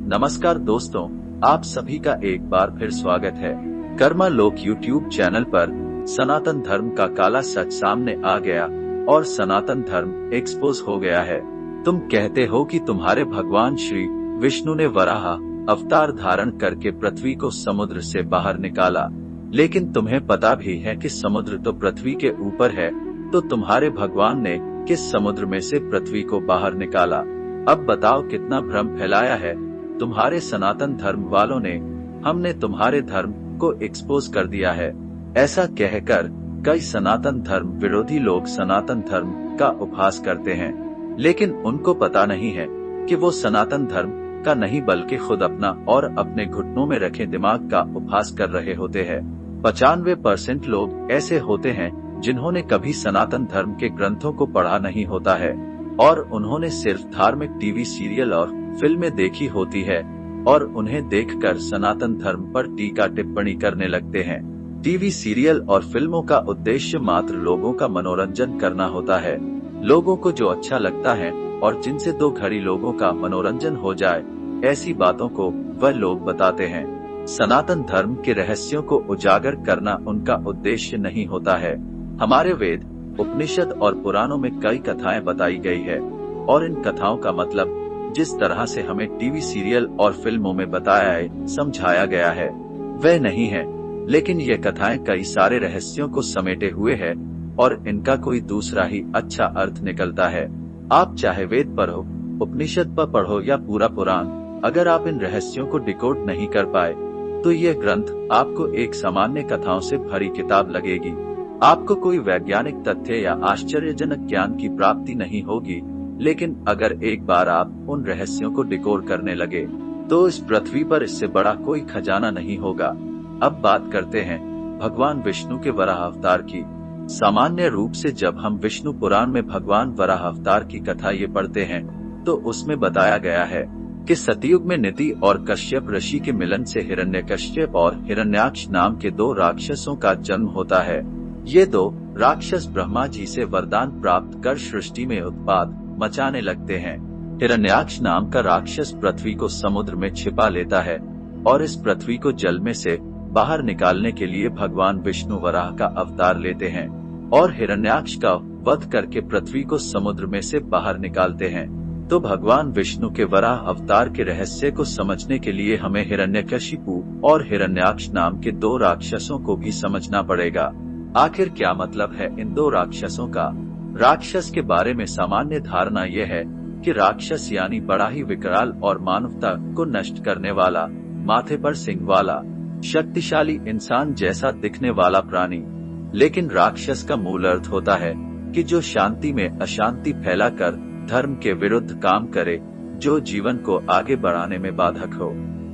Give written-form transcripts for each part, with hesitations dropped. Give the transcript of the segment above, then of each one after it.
नमस्कार दोस्तों, आप सभी का एक बार फिर स्वागत है। कर्मा लोक यूट्यूब चैनल पर सनातन धर्म का काला सच सामने आ गया और सनातन धर्म एक्सपोज हो गया है। तुम कहते हो कि तुम्हारे भगवान श्री विष्णु ने वराह अवतार धारण करके पृथ्वी को समुद्र से बाहर निकाला, लेकिन तुम्हें पता भी है कि समुद्र तो पृथ्वी के ऊपर है, तो तुम्हारे भगवान ने किस समुद्र में से पृथ्वी को बाहर निकाला? अब बताओ कितना भ्रम फैलाया है तुम्हारे सनातन धर्म वालों ने। हमने तुम्हारे धर्म को एक्सपोज कर दिया है। ऐसा कहकर कई सनातन धर्म विरोधी लोग सनातन धर्म का उपहास करते हैं, लेकिन उनको पता नहीं है कि वो सनातन धर्म का नहीं बल्कि खुद अपना और अपने घुटनों में रखे दिमाग का उपहास कर रहे होते हैं। 95% लोग ऐसे होते हैं जिन्होंने कभी सनातन धर्म के ग्रंथों को पढ़ा नहीं होता है और उन्होंने सिर्फ धार्मिक टीवी सीरियल और फिल्में देखी होती है और उन्हें देखकर सनातन धर्म पर टीका टिप्पणी करने लगते हैं। टीवी सीरियल और फिल्मों का उद्देश्य मात्र लोगों का मनोरंजन करना होता है। लोगों को जो अच्छा लगता है और जिनसे 2 घड़ी लोगों का मनोरंजन हो जाए, ऐसी बातों को वह लोग बताते हैं। सनातन धर्म के रहस्यों को उजागर करना उनका उद्देश्य नहीं होता है। हमारे वेद, उपनिषद और पुराणों में कई कथाएं बताई गई है और इन कथाओं का मतलब जिस तरह से हमें टीवी सीरियल और फिल्मों में बताया है, समझाया गया है, वह नहीं है। लेकिन ये कथाएं कई सारे रहस्यों को समेटे हुए है और इनका कोई दूसरा ही अच्छा अर्थ निकलता है। आप चाहे वेद पढ़ो, उपनिषद पर पढ़ो या पूरा पुराण, अगर आप इन रहस्यों को डिकोड नहीं कर पाए तो ये ग्रंथ आपको एक सामान्य कथाओं से भरी किताब लगेगी। आपको कोई वैज्ञानिक तथ्य या आश्चर्यजनक ज्ञान की प्राप्ति नहीं होगी, लेकिन अगर एक बार आप उन रहस्यों को डिकोड करने लगे तो इस पृथ्वी पर इससे बड़ा कोई खजाना नहीं होगा। अब बात करते हैं भगवान विष्णु के वराह अवतार की। सामान्य रूप से जब हम विष्णु पुराण में भगवान वराह अवतार की कथा ये पढ़ते हैं तो उसमें बताया गया है कि सतयुग में निति और कश्यप ऋषि के मिलन से हिरण्यकश्यप और हिरण्याक्ष नाम के 2 राक्षसों का जन्म होता है। ये 2 राक्षस ब्रह्मा जी से वरदान प्राप्त कर सृष्टि में उत्पात मचाने लगते हैं। हिरण्याक्ष नाम का राक्षस पृथ्वी को समुद्र में छिपा लेता है और इस पृथ्वी को जल में से बाहर निकालने के लिए भगवान विष्णु वराह का अवतार लेते हैं और हिरण्याक्ष का वध करके पृथ्वी को समुद्र में से बाहर निकालते हैं। तो भगवान विष्णु के वराह अवतार के रहस्य को समझने के लिए हमें हिरण्यकशिपु और हिरण्याक्ष नाम के 2 राक्षसों को भी समझना पड़ेगा। आखिर क्या मतलब है इन 2 राक्षसों का? राक्षस के बारे में सामान्य धारणा यह है कि राक्षस यानी बड़ा ही विकराल और मानवता को नष्ट करने वाला, माथे पर सिंह वाला, शक्तिशाली इंसान जैसा दिखने वाला प्राणी। लेकिन राक्षस का मूल अर्थ होता है कि जो शांति में अशांति फैलाकर धर्म के विरुद्ध काम करे, जो जीवन को आगे बढ़ाने में बाधक हो,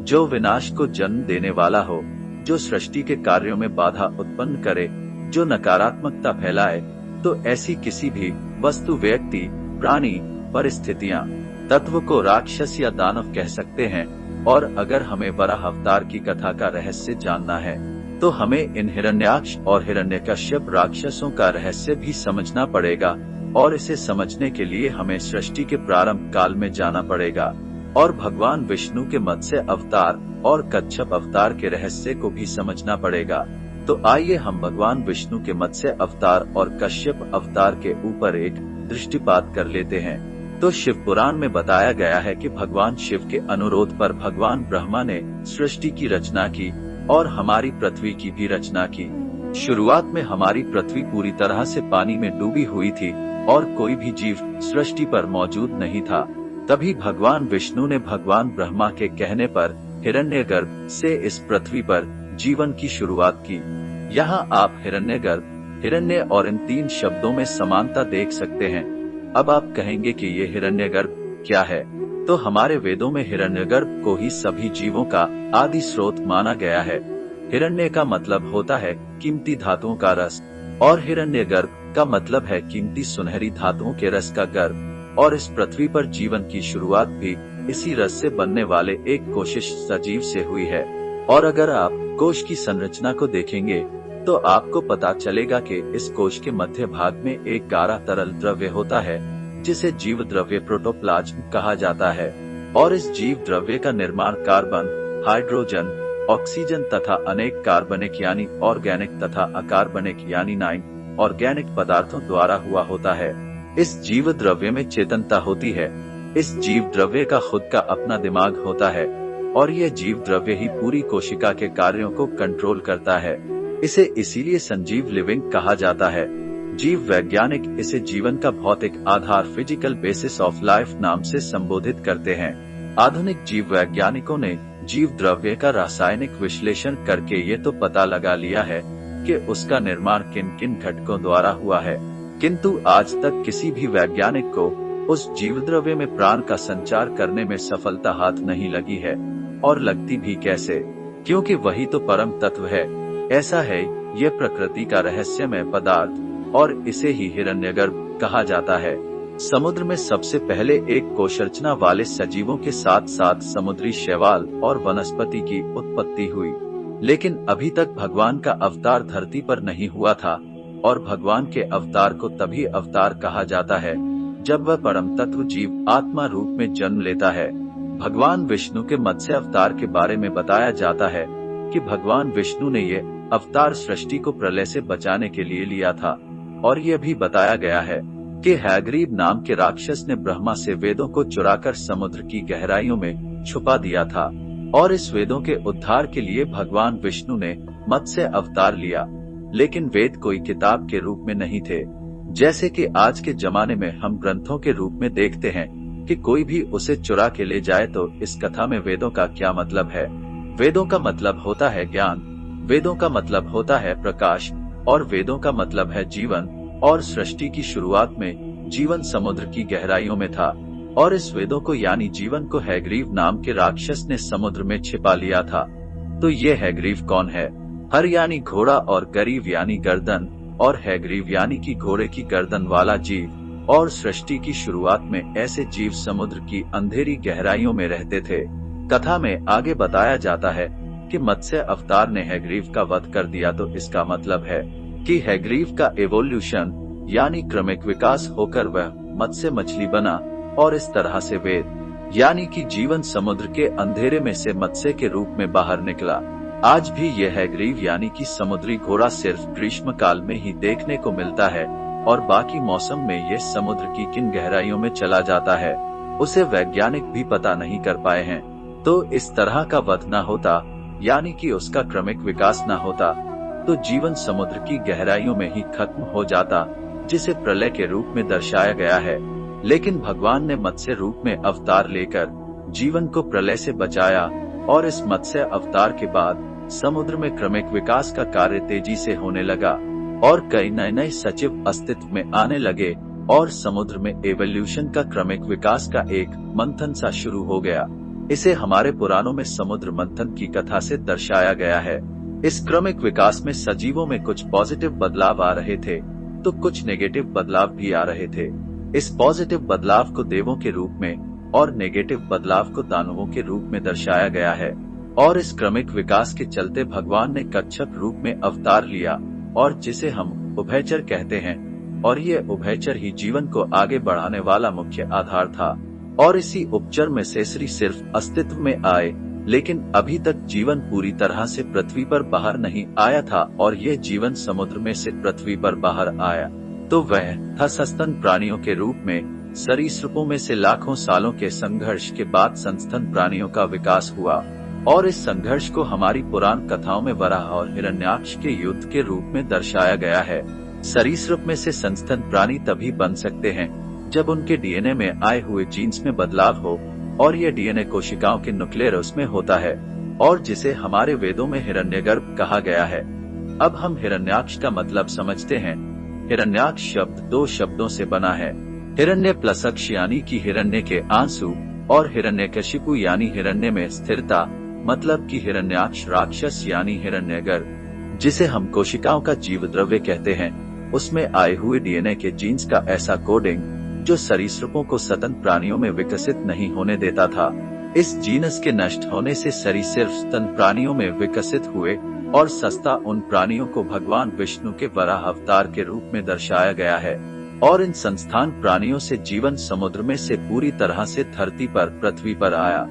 जो विनाश को जन्म देने वाला हो, जो सृष्टि के कार्यों में बाधा उत्पन्न करे, जो नकारात्मकता फैलाए। तो ऐसी किसी भी वस्तु, व्यक्ति, प्राणी, परिस्थितियां, तत्व को राक्षस या दानव कह सकते हैं। और अगर हमें वराह अवतार की कथा का रहस्य जानना है तो हमें इन हिरण्याक्ष और हिरण्यकश्यप राक्षसों का रहस्य भी समझना पड़ेगा और इसे समझने के लिए हमें सृष्टि के प्रारंभ काल में जाना पड़ेगा और भगवान विष्णु के मत्स्य अवतार और कच्छप अवतार के रहस्य को भी समझना पड़ेगा। तो आइए हम भगवान विष्णु के मत्स्य अवतार और कश्यप अवतार के ऊपर एक दृष्टिपात कर लेते हैं। तो शिव पुराण में बताया गया है कि भगवान शिव के अनुरोध पर भगवान ब्रह्मा ने सृष्टि की रचना की और हमारी पृथ्वी की भी रचना की। शुरुआत में हमारी पृथ्वी पूरी तरह से पानी में डूबी हुई थी और कोई भी जीव सृष्टि पर मौजूद नहीं था। तभी भगवान विष्णु ने भगवान ब्रह्मा के कहने पर हिरण्यगर्भ से इस पृथ्वी पर जीवन की शुरुआत की। यहाँ आप हिरण्यगर्भ, हिरण्य और इन 3 शब्दों में समानता देख सकते हैं। अब आप कहेंगे कि ये हिरण्यगर्भ क्या है? तो हमारे वेदों में हिरण्यगर्भ को ही सभी जीवों का आदि स्रोत माना गया है। हिरण्य का मतलब होता है कीमती धातुओं का रस और हिरण्यगर्भ का मतलब है कीमती सुनहरी धातुओं के रस का गर्भ। और इस पृथ्वी पर जीवन की शुरुआत भी इसी रस से बनने वाले एक कोशिश सजीव से हुई है। और अगर आप कोश की संरचना को देखेंगे तो आपको पता चलेगा कि इस कोश के मध्य भाग में एक गाढ़ा तरल द्रव्य होता है जिसे जीव द्रव्य प्रोटोप्लाज्म कहा जाता है। और इस जीव द्रव्य का निर्माण कार्बन, हाइड्रोजन, ऑक्सीजन तथा अनेक कार्बनिक यानी ऑर्गेनिक तथा अकार्बनिक यानी नॉन ऑर्गेनिक पदार्थों द्वारा हुआ होता है। इस जीव द्रव्य में चेतनता होती है। इस जीव द्रव्य का खुद का अपना दिमाग होता है और यह जीव द्रव्य ही पूरी कोशिका के कार्यों को कंट्रोल करता है। इसे इसीलिए सजीव लिविंग कहा जाता है। जीव वैज्ञानिक इसे जीवन का भौतिक आधार फिजिकल बेसिस ऑफ लाइफ नाम से संबोधित करते हैं। आधुनिक जीव वैज्ञानिकों ने जीव द्रव्य का रासायनिक विश्लेषण करके ये तो पता लगा लिया है कि उसका निर्माण किन किन घटकों द्वारा हुआ है, किंतु आज तक किसी भी वैज्ञानिक को उस जीव द्रव्य में प्राण का संचार करने में सफलता हाथ नहीं लगी है, और लगती भी कैसे, क्योंकि वही तो परम तत्व है। ऐसा है ये प्रकृति का रहस्यमय पदार्थ और इसे ही हिरण्यगर्भ कहा जाता है। समुद्र में सबसे पहले एक कोशरचना वाले सजीवों के साथ साथ समुद्री शैवाल और वनस्पति की उत्पत्ति हुई, लेकिन अभी तक भगवान का अवतार धरती पर नहीं हुआ था, और भगवान के अवतार को तभी अवतार कहा जाता है जब वह परम तत्व जीव आत्मा रूप में जन्म लेता है। भगवान विष्णु के मत्स्य अवतार के बारे में बताया जाता है कि भगवान विष्णु ने ये अवतार सृष्टि को प्रलय से बचाने के लिए लिया था, और यह भी बताया गया है कि हयग्रीव नाम के राक्षस ने ब्रह्मा से वेदों को चुराकर समुद्र की गहराइयों में छुपा दिया था, और इस वेदों के उद्धार के लिए भगवान विष्णु ने मत्स्य अवतार लिया। लेकिन वेद कोई किताब के रूप में नहीं थे, जैसे कि आज के जमाने में हम ग्रंथों के रूप में देखते हैं कि कोई भी उसे चुरा के ले जाए। तो इस कथा में वेदों का क्या मतलब है? वेदों का मतलब होता है ज्ञान, वेदों का मतलब होता है प्रकाश, और वेदों का मतलब है जीवन। और सृष्टि की शुरुआत में जीवन समुद्र की गहराइयों में था, और इस वेदों को यानी जीवन को हयग्रीव नाम के राक्षस ने समुद्र में छिपा लिया था। तो ये हयग्रीव कौन है? हर यानी घोड़ा और गरीव यानी गर्दन, और हयग्रीव यानी कि घोड़े की गर्दन वाला जीव। और सृष्टि की शुरुआत में ऐसे जीव समुद्र की अंधेरी गहराइयों में रहते थे। कथा में आगे बताया जाता है कि मत्स्य अवतार ने हयग्रीव का वध कर दिया। तो इसका मतलब है कि हयग्रीव का एवोल्यूशन यानी क्रमिक विकास होकर वह मत्स्य मछली बना, और इस तरह से वेद यानी कि जीवन समुद्र के अंधेरे में से मत्स्य के रूप में बाहर निकला। आज भी यह हयग्रीव यानी कि समुद्री घोड़ा सिर्फ ग्रीष्म काल में ही देखने को मिलता है, और बाकी मौसम में ये समुद्र की किन गहराइयों में चला जाता है उसे वैज्ञानिक भी पता नहीं कर पाए हैं। तो इस तरह का वध न होता, यानी कि उसका क्रमिक विकास न होता, तो जीवन समुद्र की गहराइयों में ही खत्म हो जाता, जिसे प्रलय के रूप में दर्शाया गया है। लेकिन भगवान ने मत्स्य रूप में अवतार लेकर जीवन को प्रलय से बचाया, और इस मत्स्य अवतार के बाद समुद्र में क्रमिक विकास का कार्य तेजी से होने लगा, और कई नए नए सचिव अस्तित्व में आने लगे, और समुद्र में एवोल्यूशन का क्रमिक विकास का एक मंथन सा शुरू हो गया। इसे हमारे पुराणों में समुद्र मंथन की कथा से दर्शाया गया है। इस क्रमिक विकास में सजीवों में कुछ पॉजिटिव बदलाव आ रहे थे, तो कुछ नेगेटिव बदलाव भी आ रहे थे। इस पॉजिटिव बदलाव को देवों के रूप में और नेगेटिव बदलाव को दानवों के रूप में दर्शाया गया है। और इस क्रमिक विकास के चलते भगवान ने कच्छप रूप में अवतार लिया, और जिसे हम उभयचर कहते हैं, और ये उभयचर ही जीवन को आगे बढ़ाने वाला मुख्य आधार था। और इसी उपचर में शेषरी सिर्फ अस्तित्व में आए, लेकिन अभी तक जीवन पूरी तरह से पृथ्वी पर बाहर नहीं आया था, और यह जीवन समुद्र में से पृथ्वी पर बाहर आया तो वह था सस्तन प्राणियों के रूप में। सरीसृपों में से लाखों सालों के संघर्ष के बाद संस्तन प्राणियों का विकास हुआ, और इस संघर्ष को हमारी पुराण कथाओं में वराह और हिरण्याक्ष के युद्ध के रूप में दर्शाया गया है। सरीसृप में से संस्तन प्राणी तभी बन सकते हैं जब उनके डीएनए में आए हुए जीन्स में बदलाव हो, और यह डीएनए कोशिकाओं के न्यूक्लियस में होता है, और जिसे हमारे वेदों में हिरण्यगर्भ कहा गया है। अब हम हिरण्याक्ष का मतलब समझते हैं। हिरण्याक्ष शब्द दो शब्दों से बना है, हिरण्य प्लस अक्ष यानी कि हिरण्य के आंसू, और हिरण्यकशिपु यानी हिरण्य में स्थिरता, मतलब कि हिरण्याक्ष राक्षस यानी हिरण्यगर्भ, जिसे हम कोशिकाओं का जीव द्रव्य कहते हैं, उसमें आए हुए डीएनए के जीन्स का ऐसा कोडिंग जो सरीसृपों को सतन प्राणियों में विकसित नहीं होने देता था। इस जीनस के नष्ट होने से सरीसृप स्तन प्राणियों में विकसित हुए, और सस्ता उन प्राणियों को भगवान विष्णु के वराह अवतार के रूप में दर्शाया गया है। और इन संस्थान प्राणियों से जीवन समुद्र में से पूरी तरह से धरती पर पृथ्वी पर आया,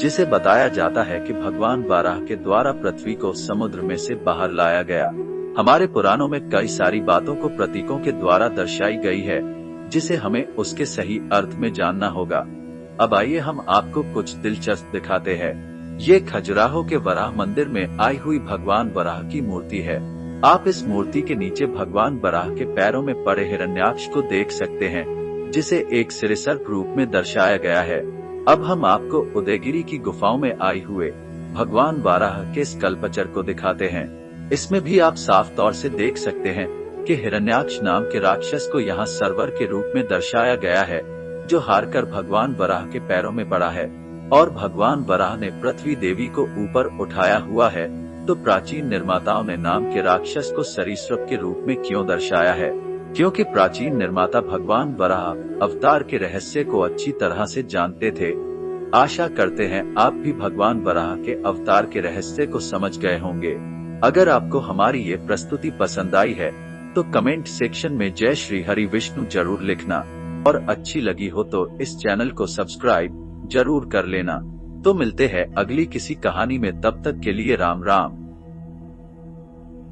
जिसे बताया जाता है कि भगवान वाराह के द्वारा पृथ्वी को समुद्र में से बाहर लाया गया। हमारे पुराणों में कई सारी बातों को प्रतीकों के द्वारा दर्शाई गई है, जिसे हमें उसके सही अर्थ में जानना होगा। अब आइए हम आपको कुछ दिलचस्प दिखाते हैं। ये खजुराहो के वराह मंदिर में आई हुई भगवान वराह की मूर्ति है। आप इस मूर्ति के नीचे भगवान वराह के पैरों में पड़े हिरण्याक्ष को देख सकते हैं, जिसे एक सिरसर्प रूप में दर्शाया गया है। अब हम आपको उदयगिरी की गुफाओं में आए हुए भगवान वाराह के स्कल्पचर को दिखाते हैं। इसमें भी आप साफ तौर से देख सकते हैं कि हिरण्याक्ष नाम के राक्षस को यहाँ सरवर के रूप में दर्शाया गया है, जो हारकर भगवान वराह के पैरों में पड़ा है। और भगवान वराह ने पृथ्वी देवी को ऊपर उठाया हुआ है, तो प्राचीन निर्माताओं ने नाम के राक्षस को सरीसृप के रूप में क्यों दर्शाया है? क्योंकि प्राचीन निर्माता भगवान वराह अवतार के रहस्य को अच्छी तरह से जानते थे। आशा करते हैं आप भी भगवान वराह के अवतार के रहस्य को समझ गए होंगे। अगर आपको हमारी ये प्रस्तुति पसंद आई है तो कमेंट सेक्शन में जय श्री हरि विष्णु जरूर लिखना, और अच्छी लगी हो तो इस चैनल को सब्सक्राइब जरूर कर लेना। तो मिलते हैं अगली किसी कहानी में, तब तक के लिए राम राम।